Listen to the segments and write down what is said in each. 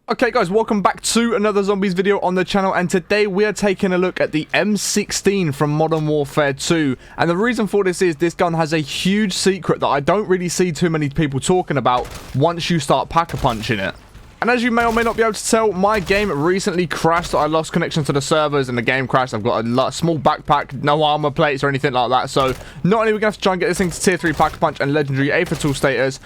Okay guys, welcome back to another zombies video on the channel, and today we are taking a look at the M16 from Modern Warfare 2. And the reason for this is this gun has a huge secret that I don't really see too many people talking about once you start pack-a-punching it. And as you may or may not be able to tell, my game recently crashed. I lost connection to the servers and the game crashed. I've got a small backpack, no armor plates or anything like that. So not only are we going to have to try and get this thing to tier 3 pack-a-punch and legendary A tool status,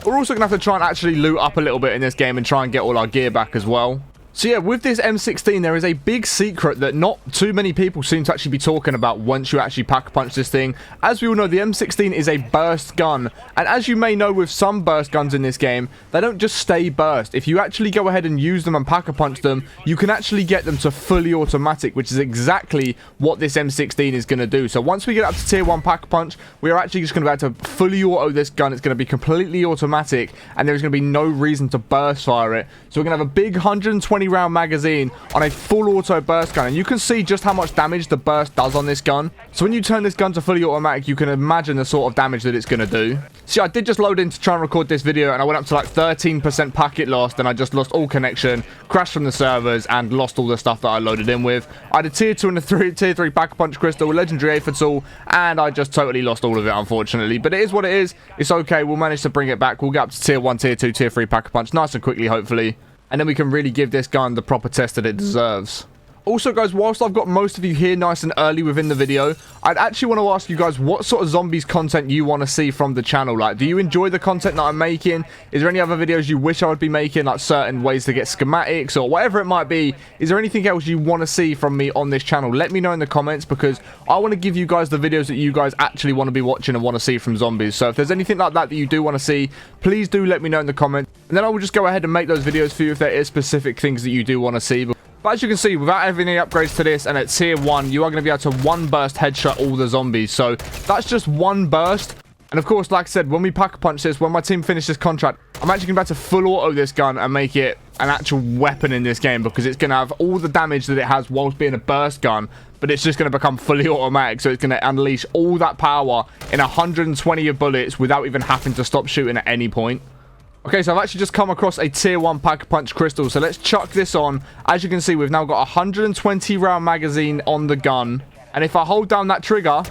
we're also going to have to try and actually loot up a little bit in this game and try and get all our gear back as well. So yeah, with this M16, there is a big secret that not too many people seem to actually be talking about once you actually pack-a-punch this thing. As we all know, the M16 is a burst gun. And as you may know with some burst guns in this game, they don't just stay burst. If you actually go ahead and use them and pack-a-punch them, you can actually get them to fully automatic, which is exactly what this M16 is going to do. So once we get up to tier 1 pack-a-punch, we are actually just going to be able to fully auto this gun. It's going to be completely automatic, and there's going to be no reason to burst fire it. So we're going to have a big 120 round magazine on a full auto burst gun, and you can see just how much damage the burst does on this gun. So when you turn this gun to fully automatic, you can imagine the sort of damage that it's going to do. See, I did just load in to try and record this video, and I went up to like 13% packet lost, and I just lost all connection, crashed from the servers, and lost all the stuff that I loaded in with. I had a tier 2 and a tier 3 pack-a-punch crystal, legendary A tool, and I just totally lost all of it, unfortunately. But it is what it is. It's okay. We'll manage to bring it back. We'll get up to tier 1, tier 2, tier 3 pack-a-punch nice and quickly, hopefully. And then we can really give this gun the proper test that it deserves. Also guys, whilst I've got most of you here nice and early within the video, I'd actually want to ask you guys what sort of zombies content you want to see from the channel. Like, do you enjoy the content that I'm making? Is there any other videos you wish I would be making, like certain ways to get schematics or whatever it might be? Is there anything else you want to see from me on this channel? Let me know in the comments, because I want to give you guys the videos that you guys actually want to be watching and want to see from zombies. So if there's anything like that that you do want to see, please do let me know in the comments, and then I will just go ahead and make those videos for you if there is specific things that you do want to see. But as you can see, without having any upgrades to this, and at tier 1, you are going to be able to one burst headshot all the zombies. So that's just one burst. And of course, like I said, when we pack-a-punch this, when my team finishes this contract, I'm actually going to be able to full auto this gun and make it an actual weapon in this game, because it's going to have all the damage that it has whilst being a burst gun, but it's just going to become fully automatic. So it's going to unleash all that power in 120 of bullets without even having to stop shooting at any point. Okay, so I've actually just come across a tier 1 pack-a-punch crystal, so let's chuck this on. As you can see, we've now got a 120 round magazine on the gun, and if I hold down that trigger,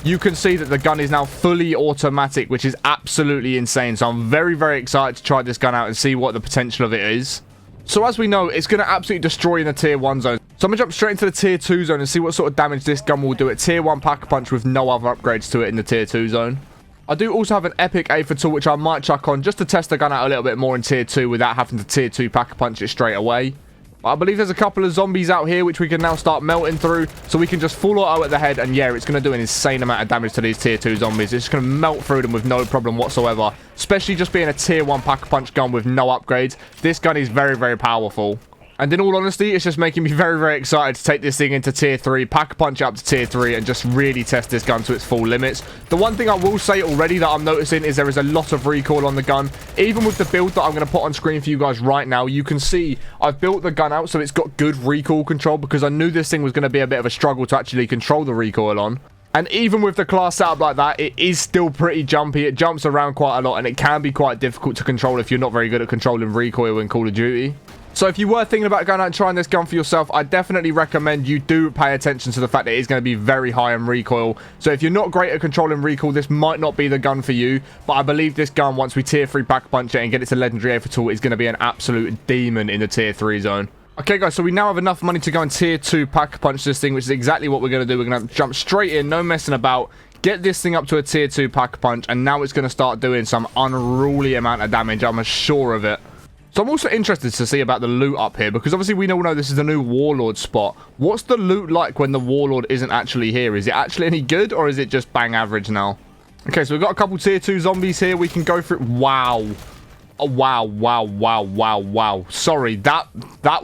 you can see that the gun is now fully automatic, which is absolutely insane. So I'm very, very excited to try this gun out and see what the potential of it is. So as we know, it's going to absolutely destroy in the tier 1 zone. So I'm going to jump straight into the tier 2 zone and see what sort of damage this gun will do at tier 1 pack-a-punch with no other upgrades to it in the tier 2 zone. I do also have an epic A tool, which I might chuck on just to test the gun out a little bit more in tier 2 without having to tier 2 pack-a-punch it straight away. But I believe there's a couple of zombies out here which we can now start melting through, so we can just full auto at the head, and yeah, it's going to do an insane amount of damage to these tier 2 zombies. It's just going to melt through them with no problem whatsoever, especially just being a tier 1 pack-a-punch gun with no upgrades. This gun is very, very powerful. And in all honesty, it's just making me very, very excited to take this thing into tier 3, pack-a-punch up to tier 3, and just really test this gun to its full limits. The one thing I will say already that I'm noticing is there is a lot of recoil on the gun. Even with the build that I'm going to put on screen for you guys right now, you can see I've built the gun out so it's got good recoil control, because I knew this thing was going to be a bit of a struggle to actually control the recoil on. And even with the class setup like that, it is still pretty jumpy. It jumps around quite a lot, and it can be quite difficult to control if you're not very good at controlling recoil in Call of Duty. So if you were thinking about going out and trying this gun for yourself, I definitely recommend you do pay attention to the fact that it is going to be very high in recoil. So if you're not great at controlling recoil, this might not be the gun for you. But I believe this gun, once we tier 3 pack-a-punch it and get it to legendary A tool, is going to be an absolute demon in the tier 3 zone. Okay guys, so we now have enough money to go and tier 2 pack-a-punch this thing, which is exactly what we're going to do. We're going to jump straight in, no messing about, get this thing up to a tier 2 pack-a-punch, and now it's going to start doing some unruly amount of damage, I'm sure of it. So I'm also interested to see about the loot up here, because obviously we all know this is the new Warlord spot. What's the loot like when the Warlord isn't actually here? Is it actually any good, or is it just bang average now? Okay, so we've got a couple tier 2 zombies here. We can go through. Wow. Oh, wow, wow, wow, wow, wow. Sorry, that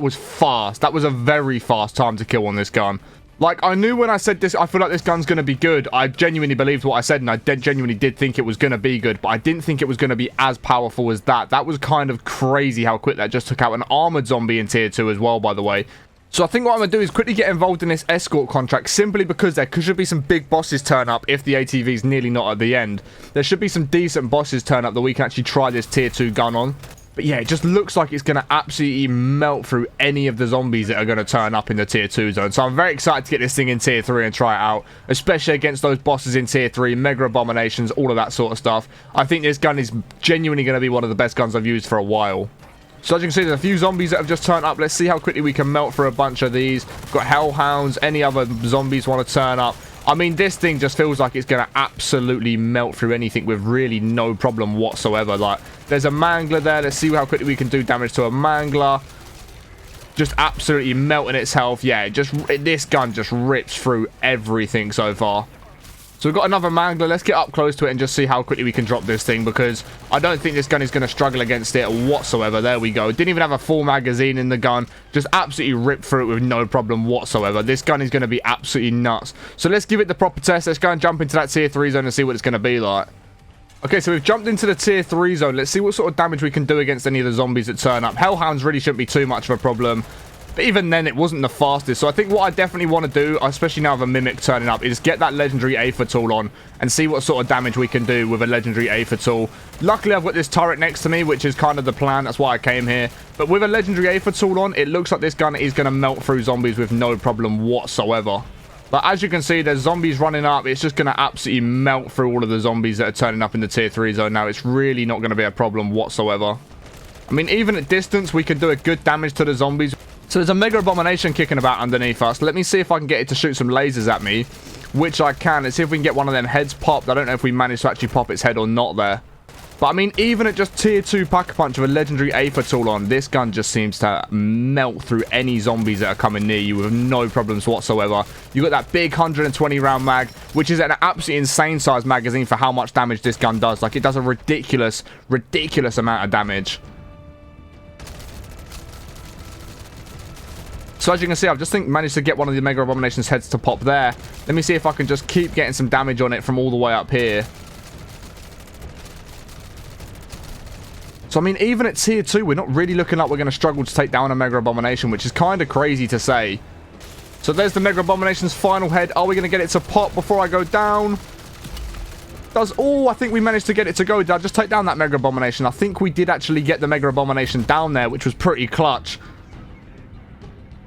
was fast. That was a very fast time to kill on this gun. Like, I knew when I said this, I feel like this gun's going to be good. I genuinely believed what I said, and I genuinely did think it was going to be good, but I didn't think it was going to be as powerful as that. That was kind of crazy how quick that just took out an armored zombie in tier 2 as well, by the way. So I think what I'm going to do is quickly get involved in this escort contract, simply because there should be some big bosses turn up if the ATV is nearly not at the end. There should be some decent bosses turn up that we can actually try this tier 2 gun on. But But yeah, it just looks like it's going to absolutely melt through any of the zombies that are going to turn up in the tier 2 zone. So I'm very excited to get this thing in tier 3 and try it out, especially against those bosses in tier 3, mega abominations, all of that sort of stuff. I think this gun is genuinely going to be one of the best guns I've used for a while. So as you can see, there's a few zombies that have just turned up. Let's see how quickly we can melt through a bunch of these. We've got hellhounds. Any other zombies want to turn up? I mean, this thing just feels like it's going to absolutely melt through anything with really no problem whatsoever. Like, there's a mangler there. Let's see how quickly we can do damage to a mangler. Just absolutely melting its health. Yeah, this gun just rips through everything so far. So we've got another mangler. Let's get up close to it and just see how quickly we can drop this thing, because I don't think this gun is going to struggle against it whatsoever. There we go. Didn't even have a full magazine in the gun. Just absolutely ripped through it with no problem whatsoever. This gun is going to be absolutely nuts. So let's give it the proper test. Let's go and jump into that tier 3 zone and see what it's going to be like. Okay, so we've jumped into the tier 3 zone. Let's see what sort of damage we can do against any of the zombies that turn up. Hellhounds really shouldn't be too much of a problem. But even then, it wasn't the fastest. So I think what I definitely want to do, especially now with a Mimic turning up, is get that legendary Aether tool on and see what sort of damage we can do with a legendary Aether tool. Luckily, I've got this turret next to me, which is kind of the plan. That's why I came here. But with a legendary Aether tool on, it looks like this gun is going to melt through zombies with no problem whatsoever. But as you can see, there's zombies running up. It's just going to absolutely melt through all of the zombies that are turning up in the tier 3 zone now. It's really not going to be a problem whatsoever. I mean, even at distance, we can do a good damage to the zombies. So there's a mega abomination kicking about underneath us. Let me see if I can get it to shoot some lasers at me, which I can. Let's see if we can get one of them heads popped. I don't know if we managed to actually pop its head or not there. But I mean, even at just tier 2 Pack-a-Punch with a legendary Aether tool on, this gun just seems to melt through any zombies that are coming near you with no problems whatsoever. You got that big 120 round mag, which is an absolutely insane size magazine for how much damage this gun does. Like, it does a ridiculous amount of damage. So as you can see, I've just managed to get one of the Mega Abomination's heads to pop there. Let me see if I can just keep getting some damage on it from all the way up here. So, I mean, even at tier 2, we're not really looking like we're going to struggle to take down a Mega Abomination, which is kind of crazy to say. So there's the Mega Abomination's final head. Are we going to get it to pop before I go down? Oh, I think we managed to get it to go. Did I just take down that Mega Abomination? I think we did actually get the Mega Abomination down there, which was pretty clutch.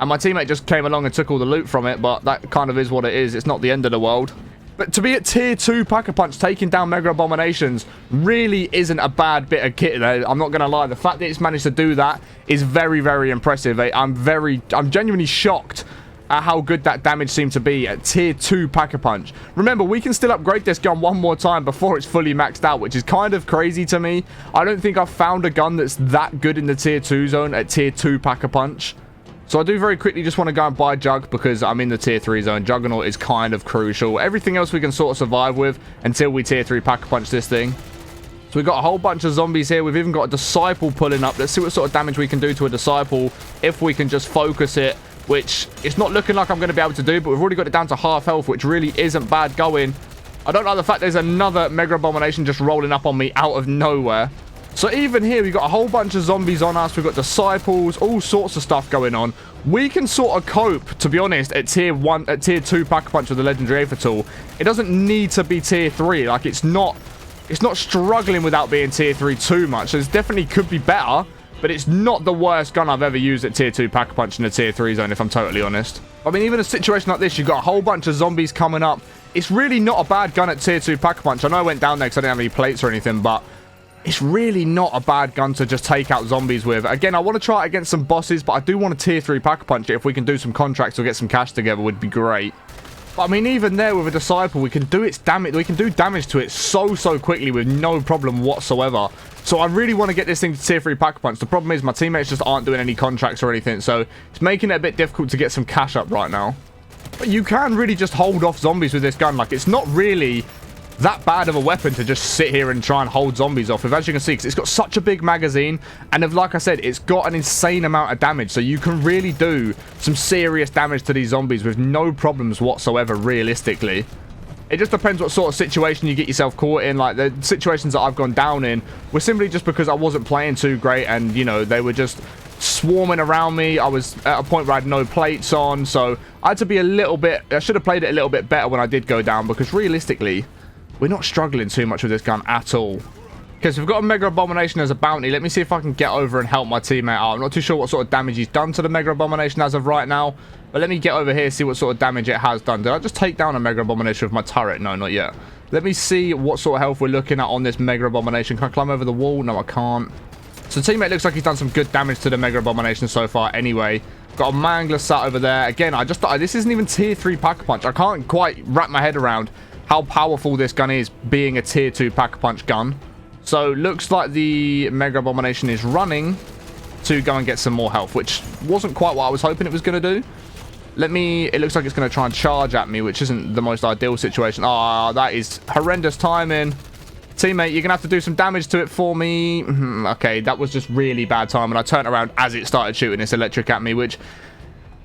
And my teammate just came along and took all the loot from it, but that kind of is what it is. It's not the end of the world. But to be at tier 2 Pack-a-Punch, taking down Mega Abominations really isn't a bad bit of kit there. I'm not going to lie. The fact that it's managed to do that is very, very impressive. I'm genuinely shocked at how good that damage seemed to be at tier 2 Pack-a-Punch. Remember, we can still upgrade this gun one more time before it's fully maxed out, which is kind of crazy to me. I don't think I've found a gun that's that good in the tier 2 zone at tier 2 Pack-a-Punch. So I do very quickly just want to go and buy Jug because I'm in the tier 3 zone. Juggernaut is kind of crucial. Everything else we can sort of survive with until we tier 3 Pack-a-Punch this thing. So we've got a whole bunch of zombies here. We've even got a Disciple pulling up. Let's see what sort of damage we can do to a Disciple if we can just focus it, which it's not looking like I'm going to be able to do, but we've already got it down to half health, which really isn't bad going. I don't like the fact there's another Mega Abomination just rolling up on me out of nowhere. So even here, we've got a whole bunch of zombies on us. We've got Disciples, all sorts of stuff going on. We can sort of cope, to be honest, at tier 2 Pack-a-Punch with the legendary Aether tool. It doesn't need to be tier 3. Like, it's not struggling without being tier 3 too much. So it definitely could be better, but it's not the worst gun I've ever used at tier 2 Pack-a-Punch in the tier 3 zone, if I'm totally honest. I mean, even a situation like this, you've got a whole bunch of zombies coming up. It's really not a bad gun at tier 2 Pack-a-Punch. I know I went down there because I didn't have any plates or anything, but it's really not a bad gun to just take out zombies with. Again, I want to try it against some bosses, but I do want to tier 3 Pack-a-Punch it. If we can do some contracts or get some cash together, would be great. But I mean, even there with a Disciple, we can do its damage. We can do damage to it so quickly with no problem whatsoever. So I really want to get this thing to tier 3 Pack-a-Punch. The problem is my teammates just aren't doing any contracts or anything, so it's making it a bit difficult to get some cash up right now. But you can really just hold off zombies with this gun. Like, it's not really that bad of a weapon to just sit here and try and hold zombies off with, as you can see, because it's got such a big magazine, and like I said, it's got an insane amount of damage, so you can really do some serious damage to these zombies with no problems whatsoever, realistically. It just depends what sort of situation you get yourself caught in. Like, the situations that I've gone down in were simply just because I wasn't playing too great, and, you know, they were just swarming around me. I was at a point where I had no plates on, so I had to be I should have played it a little bit better when I did go down, because realistically, we're not struggling too much with this gun at all. Okay, so we've got a Mega Abomination as a bounty. Let me see if I can get over and help my teammate out. I'm not too sure what sort of damage he's done to the Mega Abomination as of right now. But let me get over here, see what sort of damage it has done. Did I just take down a Mega Abomination with my turret? No, not yet. Let me see what sort of health we're looking at on this Mega Abomination. Can I climb over the wall? No, I can't. So teammate looks like he's done some good damage to the Mega Abomination so far anyway. Got a Mangler sat over there. Again, I just thought this isn't even tier 3 Pack-a-Punch. I can't quite wrap my head around how powerful this gun is being a tier 2 Pack-a-Punch gun. So looks like the Mega Abomination is running to go and get some more health, which wasn't quite what I was hoping it was going to do. It looks like it's going to try and charge at me, which isn't the most ideal situation. Ah, that is horrendous timing. Teammate, you're going to have to do some damage to it for me. Okay, that was just really bad time, and I turned around as it started shooting this electric at me, which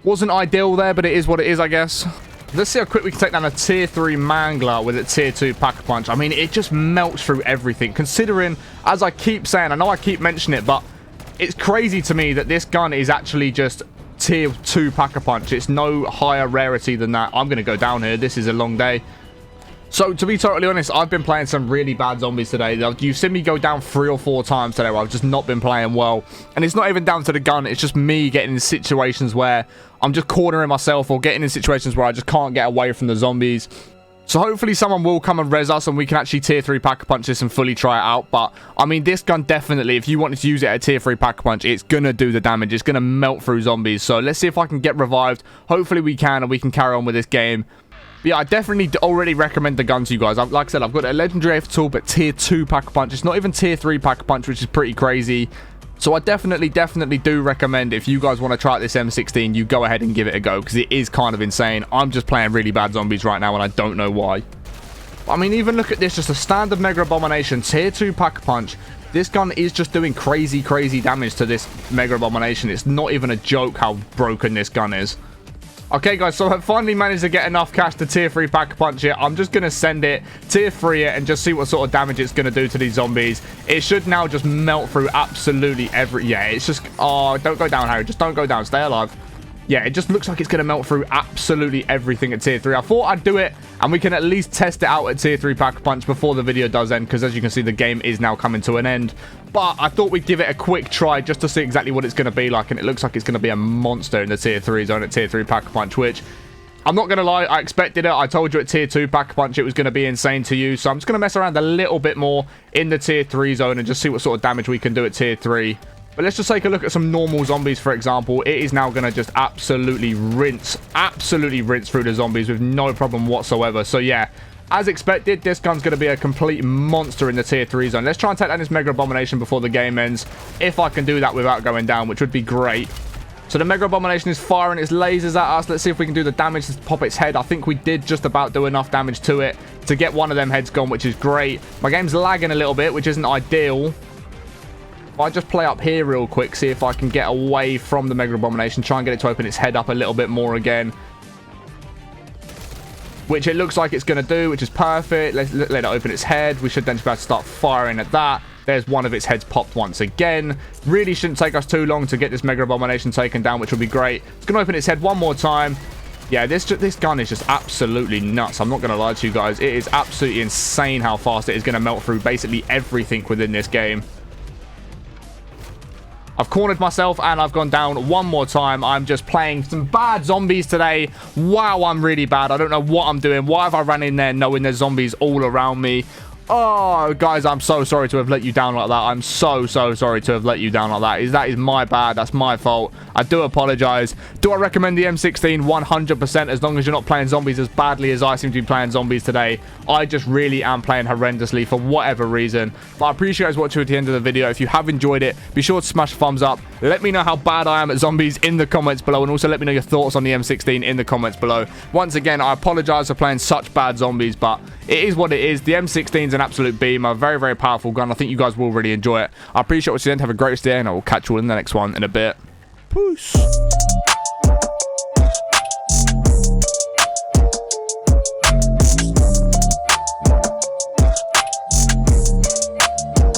wasn't ideal there, but it is what it is, I guess. Let's see how quick we can take down a tier 3 Mangler with a tier 2 Pack-a-Punch. I mean, it just melts through everything, considering, as I keep saying, I know I keep mentioning it, but it's crazy to me that this gun is actually just tier 2 Pack-a-Punch. It's no higher rarity than that. I'm going to go down here. This is a long day. So, to be totally honest, I've been playing some really bad zombies today. You've seen me go down 3 or 4 times today where I've just not been playing well. And it's not even down to the gun. It's just me getting in situations where I'm just cornering myself or getting in situations where I just can't get away from the zombies. So, hopefully someone will come and res us and we can actually tier 3 Pack-a-Punch this and fully try it out. But, I mean, this gun definitely, if you wanted to use it at a tier 3 Pack-a-Punch, it's going to do the damage. It's going to melt through zombies. So, let's see if I can get revived. Hopefully we can and we can carry on with this game. But yeah, I definitely already recommend the gun to you guys. Like I said, I've got a legendary AF tool, but tier 2 Pack-a-Punch. It's not even tier 3 Pack-a-Punch, which is pretty crazy. So I definitely do recommend, if you guys want to try out this M16, you go ahead and give it a go, because it is kind of insane. I'm just playing really bad zombies right now, and I don't know why. I mean, even look at this, just a standard Mega Abomination, tier 2 Pack-a-Punch. This gun is just doing crazy damage to this Mega Abomination. It's not even a joke how broken this gun is. Okay, guys, so I've finally managed to get enough cash to tier 3 Pack-a-Punch it. I'm just going to send it, tier 3 it, and just see what sort of damage it's going to do to these zombies. It should now just melt through absolutely every... Yeah, it's just... Oh, don't go down, Harry. Just don't go down. Stay alive. Yeah, it just looks like it's going to melt through absolutely everything at tier 3. I thought I'd do it, and we can at least test it out at tier 3 Pack-a-Punch before the video does end, because as you can see, the game is now coming to an end. But I thought we'd give it a quick try just to see exactly what it's going to be like, and it looks like it's going to be a monster in the tier 3 zone at tier 3 Pack-a-Punch, which... I'm not going to lie, I expected it. I told you at tier 2 Pack-a-Punch it was going to be insane to use, so I'm just going to mess around a little bit more in the tier 3 zone and just see what sort of damage we can do at tier 3. But let's just take a look at some normal zombies, for example. It is now going to just absolutely rinse through the zombies with no problem whatsoever. So yeah, as expected, this gun's going to be a complete monster in the tier 3 zone. Let's try and take down this Mega Abomination before the game ends, if I can do that without going down, which would be great. So the Mega Abomination is firing its lasers at us. Let's see if we can do the damage to pop its head. I think we did just about do enough damage to it to get one of them heads gone, which is great. My game's lagging a little bit, which isn't ideal. If I just play up here real quick, see if I can get away from the Mega Abomination, try and get it to open its head up a little bit more again. Which it looks like it's going to do, which is perfect. Let's let it open its head. We should then just be able to start firing at that. There's one of its heads popped once again. Really shouldn't take us too long to get this Mega Abomination taken down, which will be great. It's going to open its head one more time. Yeah, this gun is just absolutely nuts. I'm not going to lie to you guys. It is absolutely insane how fast it is going to melt through basically everything within this game. I've cornered myself and I've gone down one more time. I'm just playing some bad zombies today. Wow, I'm really bad. I don't know what I'm doing. Why have I ran in there knowing there's zombies all around me? Oh, guys, I'm so sorry to have let you down like that. I'm so sorry to have let you down like that. That is my bad. That's my fault. I do apologize. Do I recommend the M16? 100%, as long as you're not playing zombies as badly as I seem to be playing zombies today. I just really am playing horrendously for whatever reason. But I appreciate you guys watching at the end of the video. If you have enjoyed it, be sure to smash a thumbs up. Let me know how bad I am at zombies in the comments below, and also let me know your thoughts on the M16 in the comments below. Once again, I apologize for playing such bad zombies, but it is what it is. The M16 is an absolute beamer. Very powerful gun. I think you guys will really enjoy it. I appreciate what you did. Have a great day, and I will catch you all in the next one in a bit. Peace.